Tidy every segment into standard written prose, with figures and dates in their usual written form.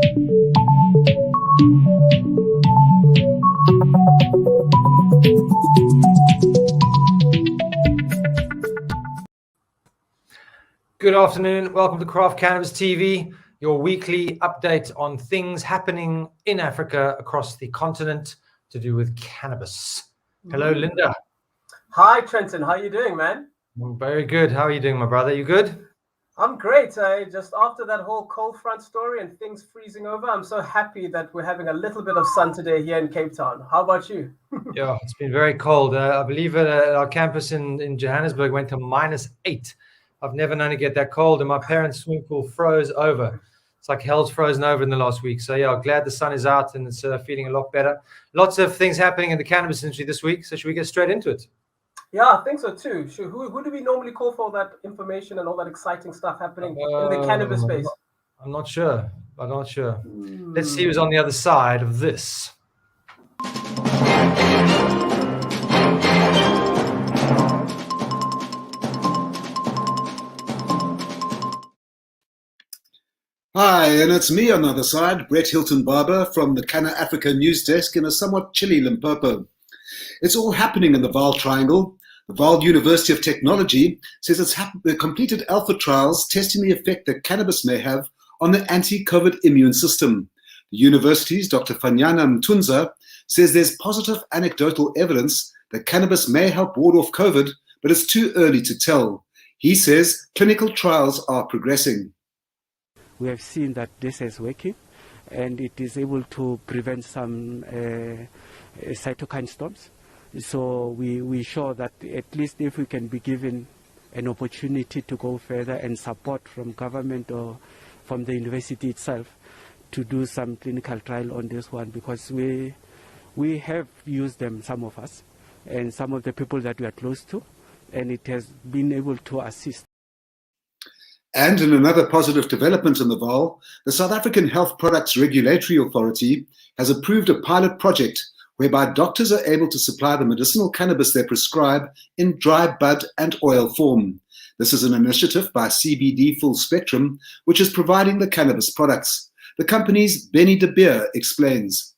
Good afternoon. Welcome to Craft Cannabis TV, your weekly update on things happening in Africa across the continent to do with cannabis. Hello, Linda. Hi, Trenton. How you doing, man? I'm very good. How are you doing, my brother? You good? I'm great. Just after that whole cold front story and things freezing over, I'm so happy that we're having a little bit of sun today here in Cape Town. How about you? Yeah, it's been very cold. I believe at our campus in Johannesburg went to -8. I've never known it get that cold, and my parents' swimming pool froze over. It's like hell's frozen over in the last week. So yeah, glad the sun is out and it's feeling a lot better. Lots of things happening in the cannabis industry this week. So should we get straight into it? Yeah, I think so too. Who do we normally call for that information and all that exciting stuff happening in the cannabis space? I'm not sure. Let's see who's on the other side of this. Hi, and it's me on the other side, Brett Hilton-Barber from the Canna Africa News Desk in a somewhat chilly Limpopo. It's all happening in the Vaal Triangle. The Vaal University of Technology says it's completed alpha trials testing the effect that cannabis may have on the anti-COVID immune system. The university's Dr. Fanyana Mtunza says there's positive anecdotal evidence that cannabis may help ward off COVID, but it's too early to tell. He says clinical trials are progressing. We have seen that this is working, and it is able to prevent some cytokine storms. So we show that at least if we can be given an opportunity to go further and support from government or from the university itself to do some clinical trial on this one, because we have used them, some of us, and some of the people that we are close to, and it has been able to assist. And in another positive development in the Vaal, the South African Health Products Regulatory Authority has approved a pilot project whereby doctors are able to supply the medicinal cannabis they prescribe in dry bud and oil form. This is an initiative by CBD Full Spectrum, which is providing the cannabis products. The company's Benny De Beer explains.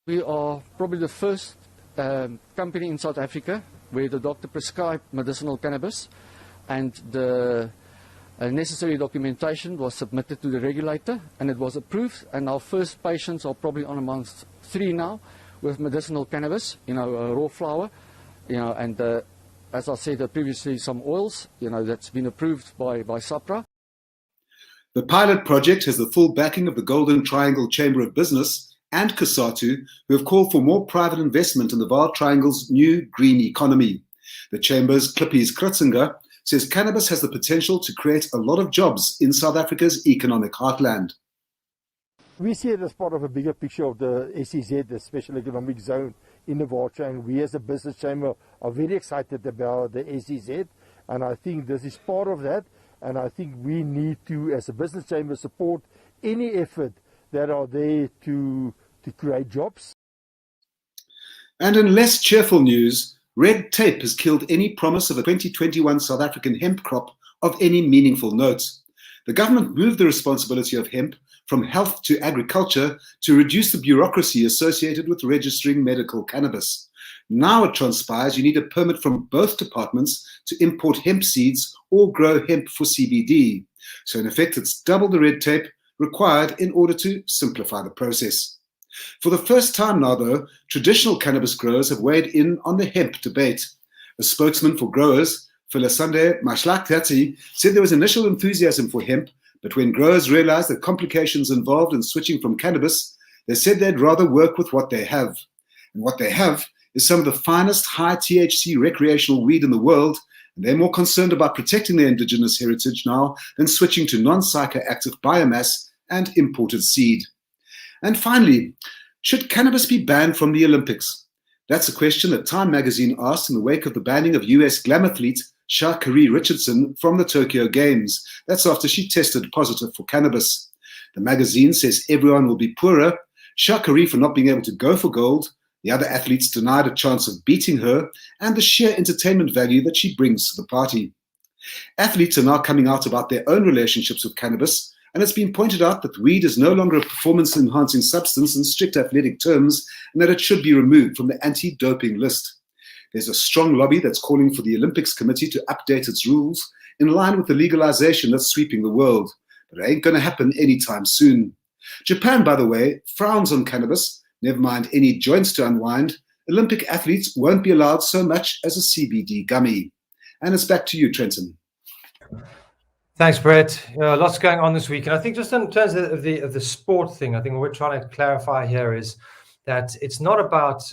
We are probably the first company in South Africa where the doctor prescribed medicinal cannabis, and the necessary documentation was submitted to the regulator and it was approved, and our first patients are probably on a month 3 now with medicinal cannabis, raw flower, and as I said previously, some oils, that's been approved by SAPRA. The pilot project has the full backing of the Golden Triangle Chamber of Business and COSATU, who have called for more private investment in the Vaal Triangle's new green economy. The Chamber's Klippies Kritzinger says cannabis has the potential to create a lot of jobs in South Africa's economic heartland. We see it as part of a bigger picture of the SEZ, the Special Economic Zone in the Vaal Triangle. We as a business chamber are very excited about the SEZ, and I think this is part of that, and I think we need to, as a business chamber, support any effort that are there to create jobs. And in less cheerful news, red tape has killed any promise of a 2021 South African hemp crop of any meaningful note. The government moved the responsibility of hemp from health to agriculture to reduce the bureaucracy associated with registering medical cannabis. Now it transpires you need a permit from both departments to import hemp seeds or grow hemp for CBD. So in effect, it's double the red tape required in order to simplify the process. For the first time now, though, traditional cannabis growers have weighed in on the hemp debate. A spokesman for growers, Philasande Mashlaktati, said there was initial enthusiasm for hemp, but when growers realized the complications involved in switching from cannabis, they said they'd rather work with what they have. And what they have is some of the finest high THC recreational weed in the world, and they're more concerned about protecting their indigenous heritage now than switching to non-psychoactive biomass and imported seed. And finally, should cannabis be banned from the Olympics? That's a question that Time magazine asked in the wake of the banning of US glam athlete Sha'Carri Richardson from the Tokyo Games. That's after she tested positive for cannabis. The magazine says everyone will be poorer, Sha'Carri for not being able to go for gold, the other athletes denied a chance of beating her, and the sheer entertainment value that she brings to the party. Athletes are now coming out about their own relationships with cannabis, And it's been pointed out that weed is no longer a performance-enhancing substance in strict athletic terms, and that it should be removed from the anti-doping list. There's a strong lobby that's calling for the Olympics Committee to update its rules in line with the legalization that's sweeping the world. But it ain't going to happen anytime soon. Japan, by the way, frowns on cannabis. Never mind any joints to unwind. Olympic athletes won't be allowed so much as a CBD gummy. And it's back to you, Trenton. Thanks, Brett. Lots going on this week. And I think just in terms of the sport thing, I think what we're trying to clarify here is that it's not about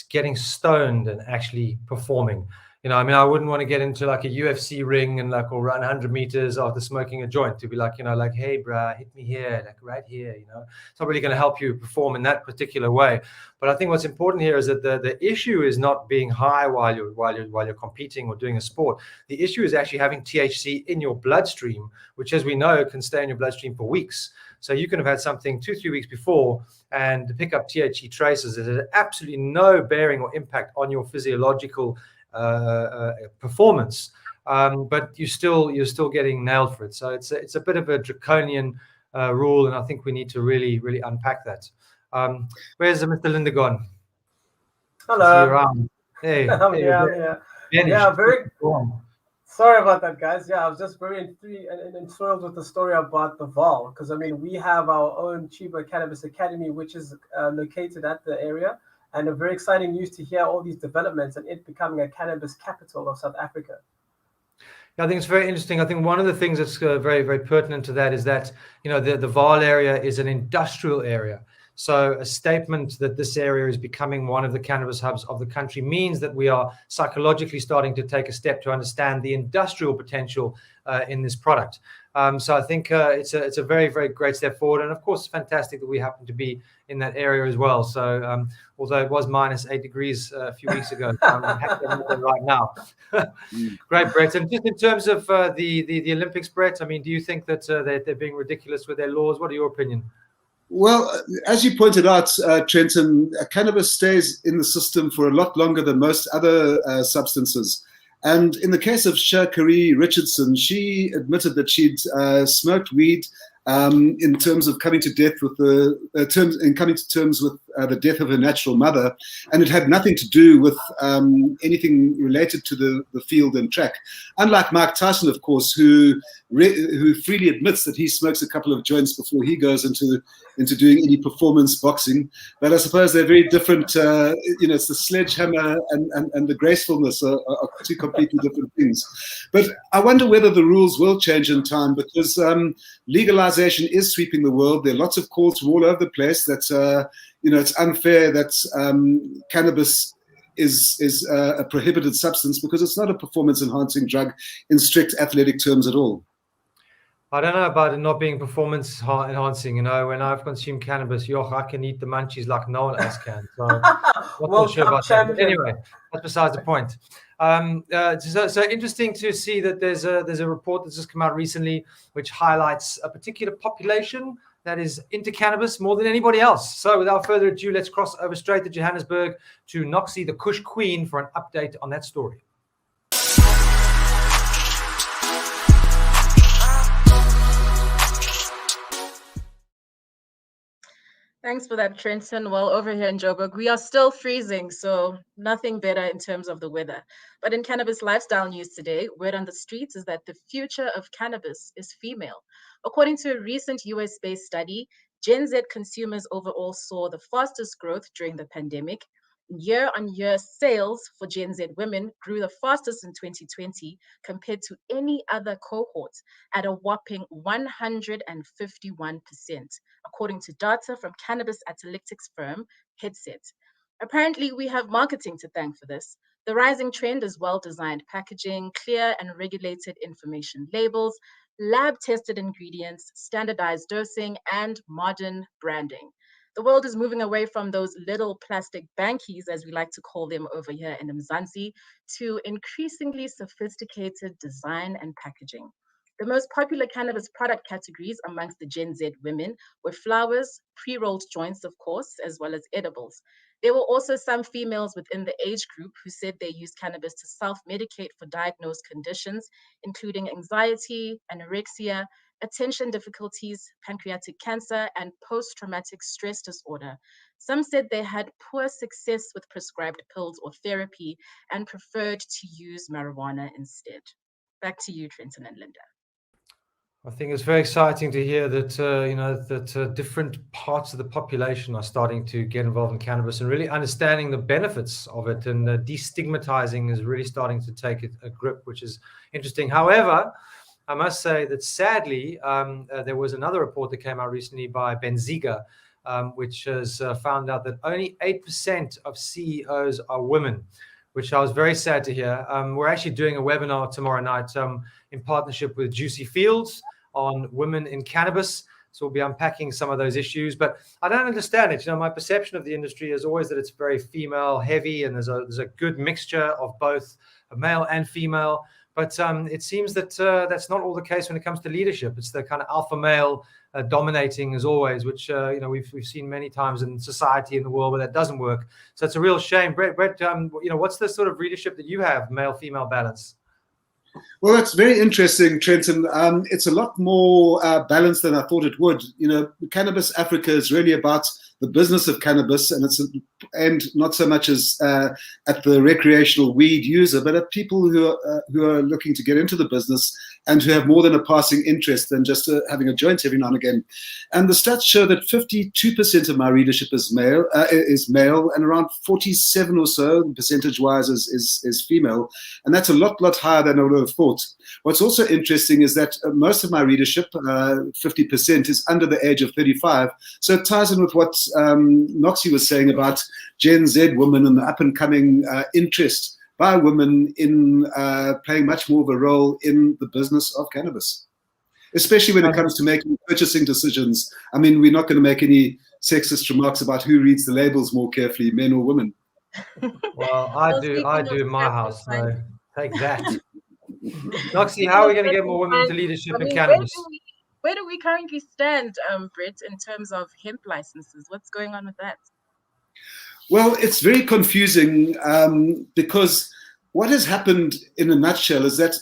getting stoned and actually performing. You know, I mean, I wouldn't want to get into like a UFC ring and like, or run 100 meters after smoking a joint to be like, you know, like, hey, bruh, hit me here, like right here, you know. It's not really going to help you perform in that particular way. But I think what's important here is that the issue is not being high while you're competing or doing a sport. The issue is actually having THC in your bloodstream, which, as we know, can stay in your bloodstream for weeks. So you can have had something 2-3 weeks before and pick up THC traces. It has absolutely no bearing or impact on your physiological performance, but you're still getting nailed for it. So it's a bit of a draconian rule, and I think we need to really unpack that. Where's Mr. Linda gone? Hello. Hey, yeah, very. Sorry about that, guys. Yeah, I was just very enthralled with the story about the VAL, because I mean we have our own Cheeba Cannabis Academy, which is located at the area. And a very exciting news to hear all these developments and it becoming a cannabis capital of South Africa. I think it's very interesting. I think one of the things that's very pertinent to that is that, you know, the VAL area is an industrial area. So a statement that this area is becoming one of the cannabis hubs of the country means that we are psychologically starting to take a step to understand the industrial potential in this product. So I think it's a very great step forward. And of course, it's fantastic that we happen to be in that area as well. So although it was -8 degrees a few weeks ago, I'm happy right now. Great, Brett. And just in terms of the Olympics, Brett, I mean, do you think that they're being ridiculous with their laws? What are your opinion? Well, as you pointed out, Trenton, cannabis stays in the system for a lot longer than most other substances. And in the case of Shakari Richardson, she admitted that she'd smoked weed in terms of coming to death with coming to terms with the death of her natural mother, and it had nothing to do with anything related to the field and track. Unlike Mike Tyson, of course, who freely admits that he smokes a couple of joints before he goes into doing any performance boxing. But I suppose they're very different. You know, it's the sledgehammer and the gracefulness are two completely different things. But I wonder whether the rules will change in time, because legalization is sweeping the world. There are lots of calls from all over the place that you know, it's unfair that cannabis is a prohibited substance because it's not a performance-enhancing drug in strict athletic terms at all. I don't know about it not being performance enhancing. You know, when I've consumed cannabis, I can eat the munchies like no one else can. So I'm not sure about that. But anyway, that's besides the point. So interesting to see that there's a report that's just come out recently which highlights a particular population that is into cannabis more than anybody else. So without further ado, let's cross over straight to Johannesburg to Noxy, the Kush Queen, for an update on that story. Thanks for that, Trenton. Well, over here in Joburg, we are still freezing, so nothing better in terms of the weather. But in cannabis lifestyle news today, word on the streets is that the future of cannabis is female. According to a recent US-based study, Gen Z consumers overall saw the fastest growth during the pandemic. Year-on-year sales for Gen Z women grew the fastest in 2020 compared to any other cohort at a whopping 151%, according to data from cannabis analytics firm Headset. Apparently, we have marketing to thank for this. The rising trend is well-designed packaging, clear and regulated information labels, lab-tested ingredients, standardized dosing, and modern branding. The world is moving away from those little plastic bankies, as we like to call them over here in Mzansi, to increasingly sophisticated design and packaging. The most popular cannabis product categories amongst the Gen Z women were flowers, pre-rolled joints, of course, as well as edibles. There were also some females within the age group who said they use cannabis to self-medicate for diagnosed conditions, including anxiety, anorexia, attention difficulties, pancreatic cancer, and post-traumatic stress disorder. Some said they had poor success with prescribed pills or therapy and preferred to use marijuana instead. Back to you, Trenton and Linda. I think it's very exciting to hear that different parts of the population are starting to get involved in cannabis and really understanding the benefits of it, and destigmatizing is really starting to take a grip, which is interesting. However, I must say that sadly, there was another report that came out recently by Benziga, which has found out that only 8% of CEOs are women, which I was very sad to hear. We're actually doing a webinar tomorrow night in partnership with Juicy Fields on women in cannabis. So we'll be unpacking some of those issues, but I don't understand it. My perception of the industry is always that it's very female heavy, and there's a good mixture of both male and female. But it seems that that's not all the case when it comes to leadership. It's the kind of alpha male dominating as always, which we've seen many times in society in the world where that doesn't work. So it's a real shame. Brett, what's the sort of leadership that you have, male-female balance? Well, that's very interesting, Trenton. It's a lot more balanced than I thought it would. Cannabiz Africa is really about the business of cannabis, and not so much as at the recreational weed user, but at people who are looking to get into the business and who have more than a passing interest than just having a joint every now and again. And the stats show that 52% of my readership is male, and around 47 or so percentage-wise is female, and that's a lot higher than I would have thought. What's also interesting is that most of my readership, 50%, is under the age of 35. So it ties in with what Noxy was saying about Gen Z women and the up-and-coming interest by women in playing much more of a role in the business of cannabis, especially when it comes to making purchasing decisions. I mean, we're not going to make any sexist remarks about who reads the labels more carefully, men or women. Well, I do in my house, so take that. Noxy, how are we going to get more women into leadership in cannabis? Where do we currently stand, Brett, in terms of hemp licenses? What's going on with that? Well, it's very confusing because what has happened in a nutshell is that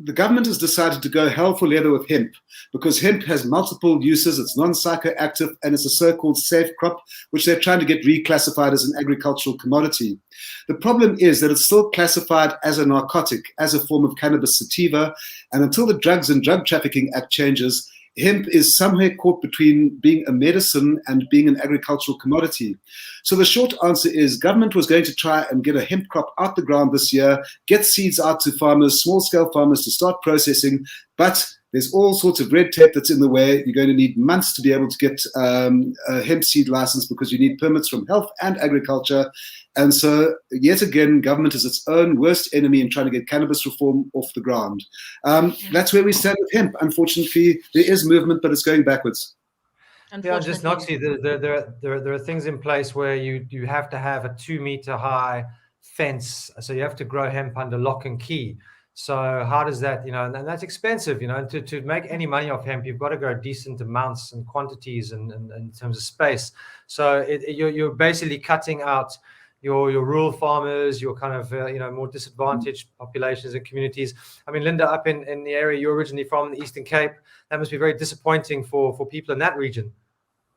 the government has decided to go hell for leather with hemp because hemp has multiple uses. It's non-psychoactive and it's a so-called safe crop, which they're trying to get reclassified as an agricultural commodity. The problem is that it's still classified as a narcotic, as a form of cannabis sativa. And until the Drugs and Drug Trafficking Act changes, hemp is somewhere caught between being a medicine and being an agricultural commodity. So the short answer is government was going to try and get a hemp crop out the ground this year, get seeds out to farmers, small-scale farmers to start processing, but there's all sorts of red tape that's in the way. You're going to need months to be able to get a hemp seed license because you need permits from health and agriculture. And so, yet again, government is its own worst enemy in trying to get cannabis reform off the ground. That's where we stand with hemp. Unfortunately, there is movement, but it's going backwards. Yeah, just Noxy, there are things in place where you have to have a 2-meter high fence. So you have to grow hemp under lock and key. So how does that, and that's expensive, to make any money off hemp, you've got to grow decent amounts and quantities and in terms of space. So you're basically cutting out your rural farmers, your kind of, more disadvantaged populations and communities. I mean, Linda, up in the area you're originally from, the Eastern Cape, that must be very disappointing for people in that region.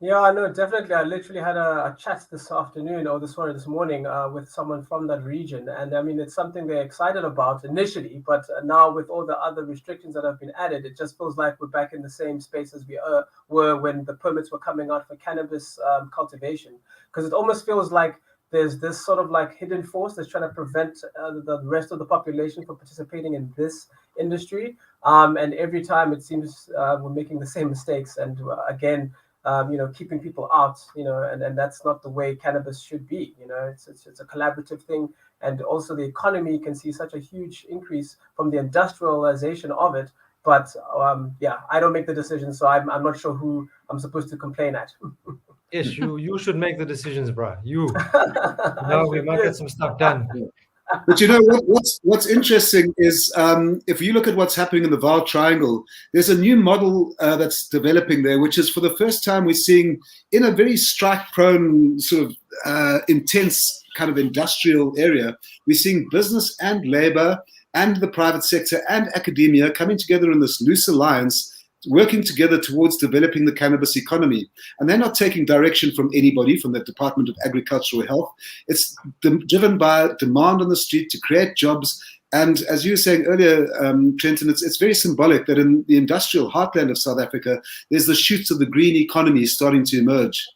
Yeah, no, definitely. I literally had a chat this afternoon or this morning with someone from that region. And I mean, it's something they're excited about initially, but now with all the other restrictions that have been added, it just feels like we're back in the same space as we were when the permits were coming out for cannabis cultivation. Because it almost feels like there's this sort of like hidden force that's trying to prevent the rest of the population from participating in this industry. And every time it seems we're making the same mistakes. And again, keeping people out, and that's not the way cannabis should be. It's a collaborative thing. And also the economy can see such a huge increase from the industrialization of it. But I don't make the decision, so I'm not sure who I'm supposed to complain at. Yes, you should make the decisions, bro. We might get some stuff done. But what's interesting is if you look at what's happening in the Vaal Triangle, there's a new model that's developing there, which is for the first time we're seeing in a very strike-prone sort of intense kind of industrial area, we're seeing business and labor and the private sector and academia coming together in this loose alliance working together towards developing the cannabis economy. And they're not taking direction from anybody, from the Department of Agricultural Health. It's driven by demand on the street to create jobs. And as you were saying earlier, Trenton, it's very symbolic that in the industrial heartland of South Africa, there's the shoots of the green economy starting to emerge.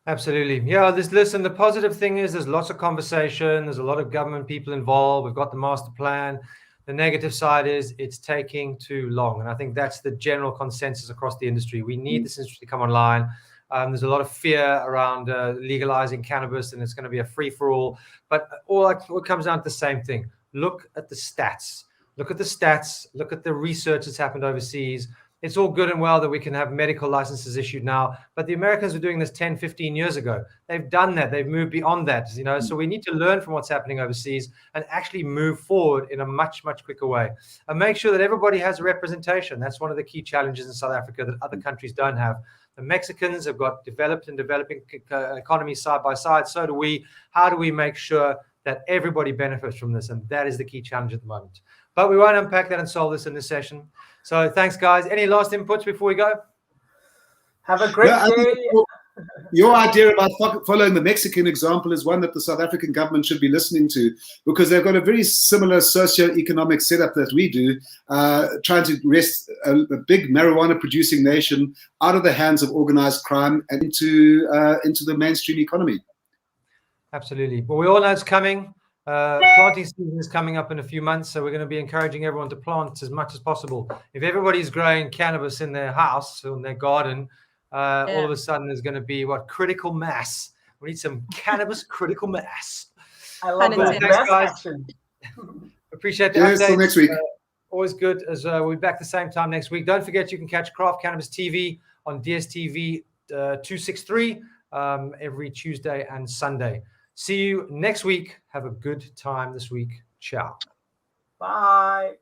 Absolutely. Yeah, listen, the positive thing is there's lots of conversation. There's a lot of government people involved. We've got the master plan. The negative side is it's taking too long. And I think that's the general consensus across the industry. We need this industry to come online. There's a lot of fear around legalizing cannabis, and it's going to be a free-for-all. But all it comes down to the same thing. Look at the stats. Look at the stats. Look at the research that's happened overseas. It's all good and well that we can have medical licenses issued now, but the Americans were doing this 10, 15 years ago. They've done that. They've moved beyond that, so we need to learn from what's happening overseas and actually move forward in a much, much quicker way and make sure that everybody has a representation. That's one of the key challenges in South Africa that other countries don't have. The Mexicans have got developed and developing economies side by side. So do we. How do we make sure that everybody benefits from this? And that is the key challenge at the moment. But we won't unpack that and solve this in this session. So thanks, guys. Any last inputs before we go? Have a great day. Your idea about following the Mexican example is one that the South African government should be listening to, because they've got a very similar socio-economic setup that we do, trying to wrest a big marijuana-producing nation out of the hands of organized crime and into the mainstream economy. Absolutely. Well, we all know it's coming. Planting season is coming up in a few months, so we're going to be encouraging everyone to plant as much as possible. If everybody's growing cannabis in their house or in their garden, all of a sudden there's going to be critical mass. We need some cannabis critical mass. I love that. Thanks, guys. Appreciate the update. Till next week. Always good. As we'll be back the same time next week. Don't forget you can catch Craft Cannabis TV on DSTV 263 every Tuesday and Sunday. See you next week. Have a good time this week. Ciao. Bye.